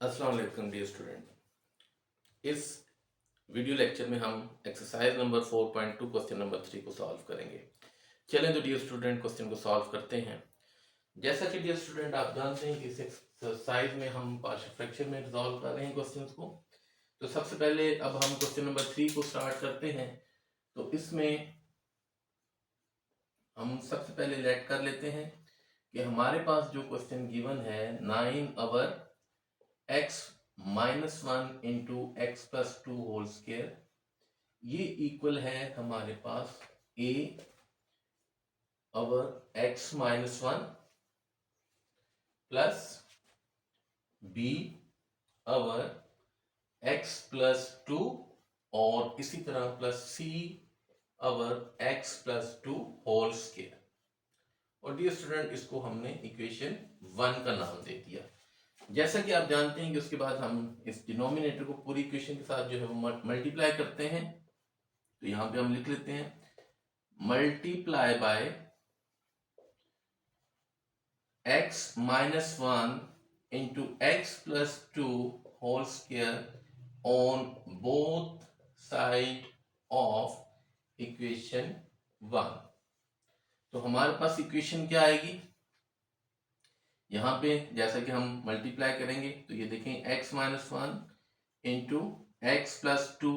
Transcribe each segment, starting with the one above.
अस्सलाम वालेकुम dear student. इस वीडियो लेक्चर में हम एक्सरसाइज नंबर 4.2 क्वेश्चन नंबर 3 को सॉल्व करेंगे। चलें तो डियर स्टूडेंट क्वेश्चन को सॉल्व करते हैं। जैसा कि डियर स्टूडेंट आप जानते हैं कि इस एक्सरसाइज में हम पार्शियल फ्रैक्शन में रिजॉल्व कर रहे हैं क्वेश्चंस को। तो सबसे पहले अब हम क्वेश्चन नंबर 3 को स्टार्ट करते हैं। तो इसमें हम सबसे पहले लेट कर लेते हैं कि हमारे पास जो क्वेश्चन गिवन है 9 over x minus 1 into x plus 2 whole square, ये इक्वल है हमारे पास a over x minus 1 plus b over x plus 2 और इसी तरह plus c over x plus 2 whole square. और डियर स्टूडेंट इसको हमने इक्वेशन 1 का नाम दे दिया। जैसा कि आप जानते हैं कि उसके बाद हम इस डिनोमिनेटर को पूरी इक्वेशन के साथ जो है वो मल्टीप्लाई करते हैं। तो यहां पे हम लिख लेते हैं multiply by x minus 1 into x plus 2 whole square on both side of equation 1। तो हमारे पास इक्वेशन क्या आएगी, यहाँ पे जैसा कि हम मल्टीप्लाई करेंगे तो ये देखें x minus 1 into x plus 2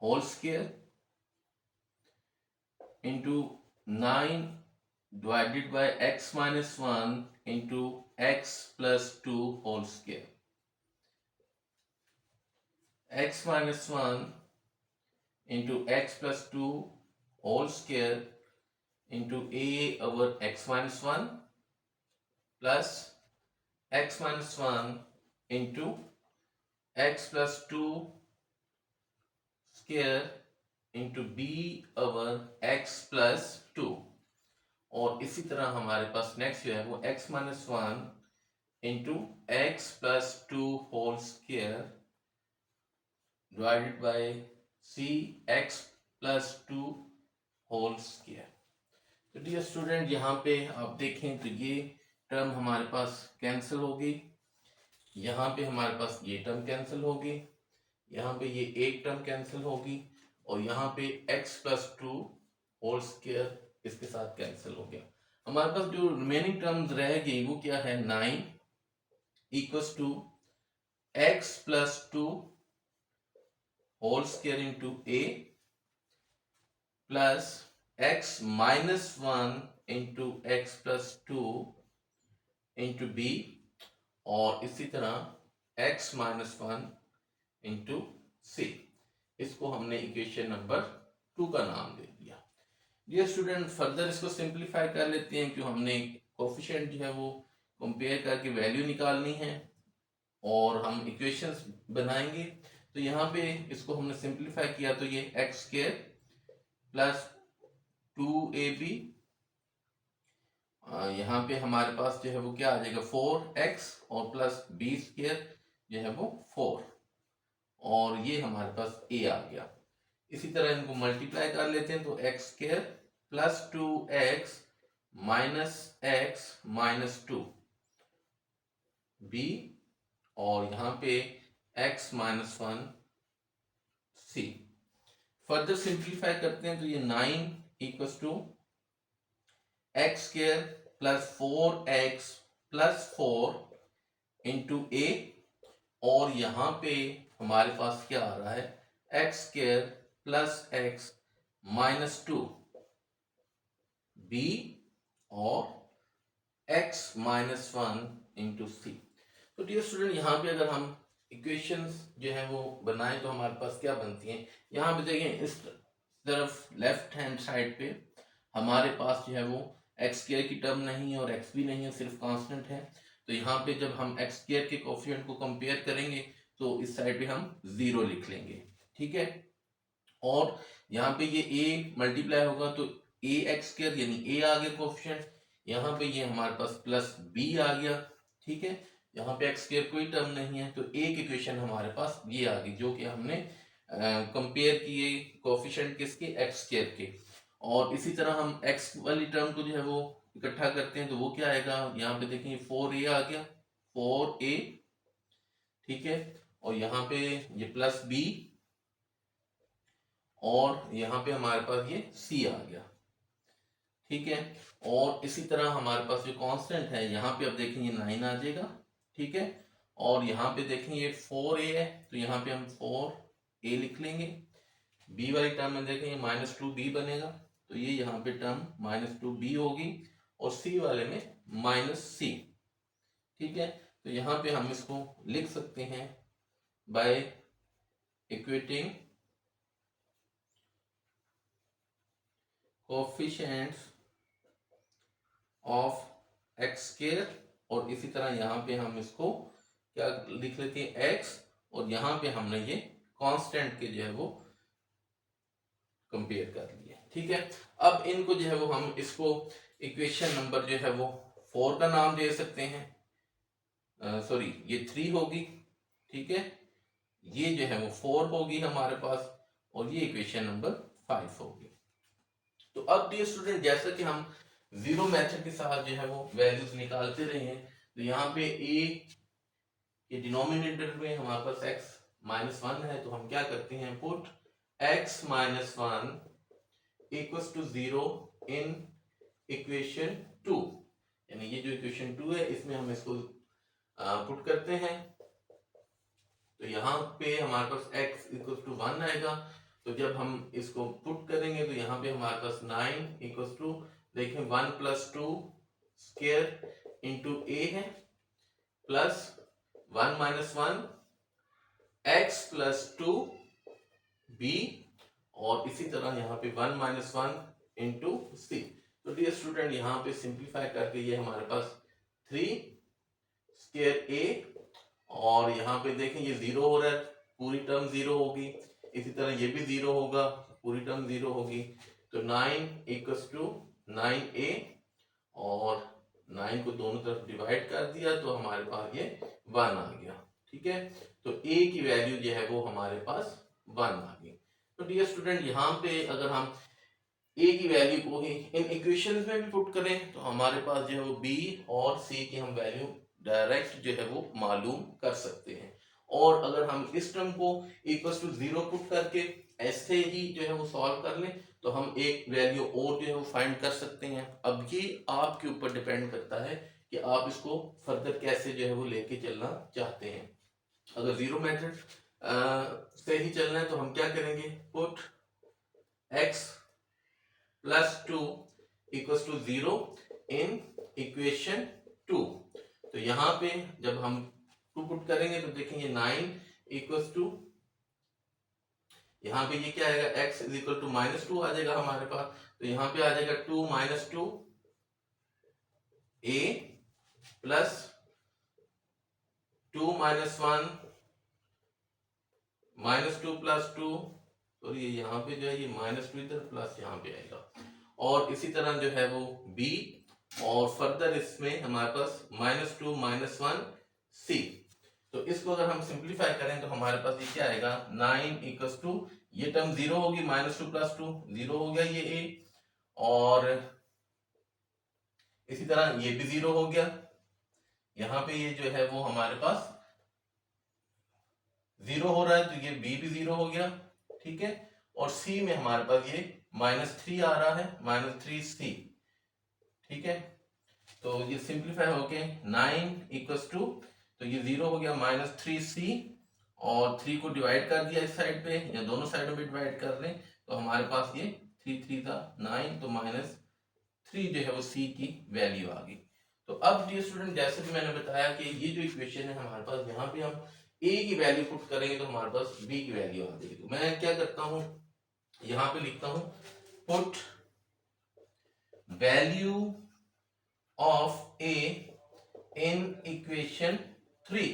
whole square into 9 divided by x minus 1 into x plus 2 whole square. x minus 1 into x plus 2 whole square into a over x minus 1 plus x minus 1 into x plus 2 square into b over x plus 2। और इसी तरह हमारे पास next जो है वो x minus 1 into x plus 2 whole square divided by c x plus 2 whole square. तो dear student यहाँ पे आप देखें तो ये टर्म हमारे पास कैंसिल होगी, यहाँ पे हमारे पास ये टर्म कैंसिल होगी, यहाँ पे ये एक टर्म कैंसिल होगी और यहाँ पे x प्लस 2 होल स्क्वायर इसके साथ कैंसिल हो गया। हमारे पास जो रिमेनिंग टर्म्स रह गई वो क्या है, 9 equals to x plus 2 whole square into a plus x minus 1 into x plus 2 into b और इसी तरह x माइनस 1 इंटू c। इसको हमने इक्वेशन नंबर 2 का नाम दे दिया। डियर स्टूडेंट फर्दर इसको सिंप्लीफाई कर लेते हैं क्यों हमने कोफिशिएंट जो है वो कंपेयर करके वैल्यू निकालनी है और हम इक्वेशंस बनाएंगे। तो यहाँ पे इसको हमने सिंप्लीफाई किया तो ये एक्स स्क्वायर प्लस 2ab, यहाँ पे हमारे पास जो है वो क्या आ जाएगा 4x और प्लस b स्क्वायर जो है वो 4 और ये हमारे पास a आ गया। इसी तरह इनको मल्टीप्लाई कर लेते हैं तो x square plus 2x minus x minus 2 b और यहाँ पे x minus 1 c। Further simplify करते हैं तो ये 9 equals to x square plus 4x plus 4 into a और यहाँ पे हमारे पास क्या आ रहा है x square plus x minus 2 b और x माइनस 1 इंटू सी। तो डियर स्टूडेंट यहाँ पे अगर हम इक्वेशंस जो है वो बनाएं तो हमारे पास क्या बनती हैं, यहाँ पे देखें इस तरफ लेफ्ट हैंड साइड पे हमारे पास जो है वो एक्स स्क्वायर की टर्म नहीं है और एक्स भी नहीं है, सिर्फ कांस्टेंट है। तो यहाँ पे जब हम एक्स स्क्वायर के कोफिशिएंट को कंपेयर करेंगे तो इस साइड पे हम 0 लिख लेंगे, ठीक है। और यहाँ पे ये a मल्टीप्लाई होगा तो a एक्स स्क्वायर यानी a आ गया कोफिशिएंट, यहाँ पे ये हमारे पास प्लस b आ गया, ठीक है। यहाँ पे एक्स स्क्वायर कोई टर्म नहीं है तो एक इक्वेशन हमारे पास ये आ गई जो कि हमने कंपेयर किए कोफिशिएंट किसके एक्स स्क्वायर के। और इसी तरह हम x वाली टर्म को जो है वो इकट्ठा करते हैं तो वो क्या आएगा, यहाँ पे देखिए 4a आ गया 4a, ठीक है, और यहाँ पे ये प्लस b, और यहाँ पे हमारे पास ये c आ गया, ठीक है। और इसी तरह हमारे पास जो कांस्टेंट है यहाँ पे अब देखेंगे 9 आ जाएगा, ठीक है। और यहाँ पे देखेंगे ये 4a है, तो यहाँ पे हम 4a लिख लेंगे। b वाली टर्म में देखेंगे -2b बनेगा, तो ये यहाँ पे टर्म -2b होगी, और c वाले में -c, ठीक है। तो यहाँ पे हम इसको लिख सकते हैं by equating coefficients of x square, और इसी तरह यहाँ पे हम इसको क्या लिख लेते हैं x, और यहाँ पे हमने ये कांस्टेंट के जो है वो कंपेयर कर लिए, ठीक है। अब इनको जो है वो हम इसको इक्वेशन नंबर जो है वो 4 का नाम दे सकते हैं, सॉरी ये 3 होगी, ठीक है, ये जो है वो 4 होगी हमारे पास, और ये इक्वेशन नंबर 5 होगी। तो अब डियर स्टूडेंट, जैसा कि हम जीरो मेथड के साथ जो है वो वैल्यूज निकालते रहे हैं, तो यहाँ पे a के डिनोमिनेटर में हमारे पास x -1 है, तो हम क्या करते हैं, put x -1 equals to 0 in equation 2, यानी ये जो इक्वेशन 2 है इसमें हम इसको पुट करते हैं। तो यहाँ पे हमारे पास x इक्वल्स टू 1 आएगा, तो जब हम इसको पुट करेंगे तो यहाँ पे हमारे पास 9 इक्वल्स टू, देखें 1 + 2 स्क्वायर इंटू a है, प्लस 1 - 1 x + 2 b, और इसी तरह यहाँ पे 1 - 1 इंटू c। तो डियर स्टूडेंट, यहाँ पे सिंप्लीफाई करके ये हमारे पास 3 स्क्वायर a, और यहाँ पे देखें ये 0 हो रहा है, पूरी टर्म 0 होगी, इसी तरह ये भी 0 होगा, पूरी टर्म 0 होगी, तो 9 इक्वल्स टू 9a, और 9 को दोनों तरफ डिवाइड कर दिया तो हमारे पास ये 1 आ गया, ठीक है। तो a की वैल्यू जो है वो हमारे पास 1 आ गई। तो डियर स्टूडेंट, यहाँ पे अगर हम a की वैल्यू को ही इन इक्वेशंस में भी पुट करें तो हमारे पास जो है वो b और c की हम वैल्यू डायरेक्ट जो है वो मालूम कर सकते हैं। और अगर हम इस टर्म को इक्वल्स टू 0 पुट करके ऐसे ही जो है वो सॉल्व कर लें तो हम एक वैल्यू और जो है वो फाइंड कर सकते हैं। अब ये आपके ऊपर डिपेंड करता है कि आप इसको फर्दर कैसे जो है वो लेके चलना चाहते हैं। अगर जीरो मेथड से ही चलना है तो हम क्या करेंगे, put x + 2 equals to 0 in equation 2। तो यहाँ पे जब हम 2 पुट करेंगे तो देखेंगे 9 इक्वल्स टू, यहाँ पे ये क्या आएगा, x = -2 आ जाएगा हमारे पास, तो यहाँ पे आ जाएगा 2 - 2 a प्लस 2 - 1 -2 + 2, और ये यहाँ पे जो है ये -2 इधर प्लस यहाँ पे आएगा, और इसी तरह जो है वो b, और फर्दर इसमें हमारे पास -2 - 1 c। तो इसको अगर हम सिंप्लीफाई करें तो हमारे पास ये क्या आएगा, 9 इक्वल्स टू, ये टर्म 0 होगी, -2 + 2 0 हो गया ये a, और इसी तरह ये भी 0 हो गया, यहाँ पे ये जो है वो हमारे पास 0 हो रहा है तो ये b भी 0 हो गया, ठीक है। और c में हमारे पास ये -3 आ रहा है, -3c, ठीक है। तो ये सिंप्लीफाई होके 9 इक्वल्स टू, तो ये 0 हो गया, -3c, और 3 को डिवाइड कर दिया इस साइड पे, या दोनों साइडों पे डिवाइड कर लें तो हमारे पास ये 3 3 था 9, तो -3 जो है वो c की वैल्यू आ गई। तो अब डियर स्टूडेंट, जैसे कि मैंने बताया कि ये जो इक्वेशन है हमारे पास, यहाँ पे हम a की वैल्यू पुट करेंगे तो हमारे पास b की वैल्यू आ जाएगी। तो मैं क्या करता हूँ, यहाँ पे लिखता हूँ put value of a in equation 3।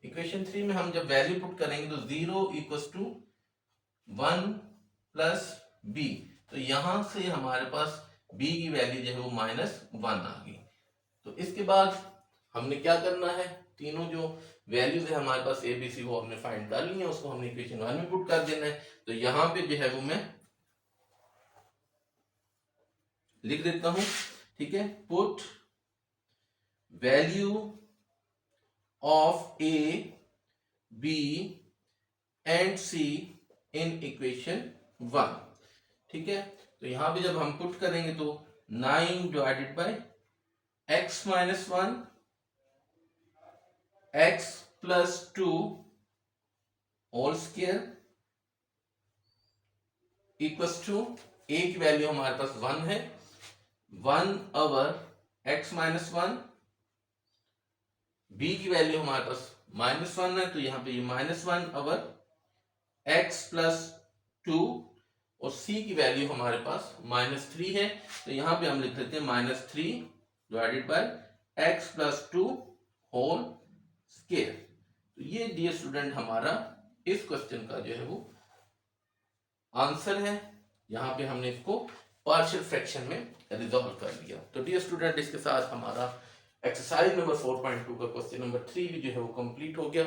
Equation 3 में हम जब वैल्यू पुट करेंगे तो 0 इक्वल्स टू 1 प्लस b, तो यहां से हमारे पास b की वैल्यू जो है वो -1 आ गई। तो इसके बाद हमने क्या करना है, तीनों जो वैल्यूज है हमारे पास a b c वो हमने फाइंड कर ली है, उसको हमने इक्वेशन 1 में पुट कर देना है। तो यहाँ पे जो है वो मैं लिख देता हूं, ठीक है, put value of a b and c in equation 1। ठीक है, तो यहां पे जब हम पुट करेंगे तो 9 divided by x minus 1 x plus 2 whole square equals to a की वैल्यू हमारे पास 1 है, 1 ओवर x माइनस 1, b की वैल्यू हमारे पास -1 है, तो यहाँ पे ये -1 ओवर x प्लस 2 और c की वैल्यू हमारे पास -3 है, तो यहाँ पे हम लिख लेते हैं -3 divided by x plus 2 whole square. तो ये डियर स्टूडेंट हमारा इस क्वेश्चन का जो है वो आंसर है। यहाँ पे हमने इसको पार्शियल फ्रैक्शन में रिजॉल्व कर लिया। तो डियर स्टूडेंट इसके साथ हमारा एक्सरसाइज नंबर 4.2 का क्वेश्चन नंबर 3 भी जो है वो कंप्लीट हो गया।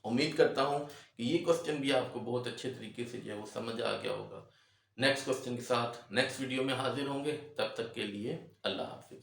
उम्मीद करता हूँ कि ये क्वेश्चन भी आपको बहुत अच्छे तरीके से जो है वो समझ आ गया होगा। नेक्स्ट क्वेश्चन के साथ नेक्स्ट वीडियो में हाजिर होंगे, तब तक के लिए अल्लाह हाफिज।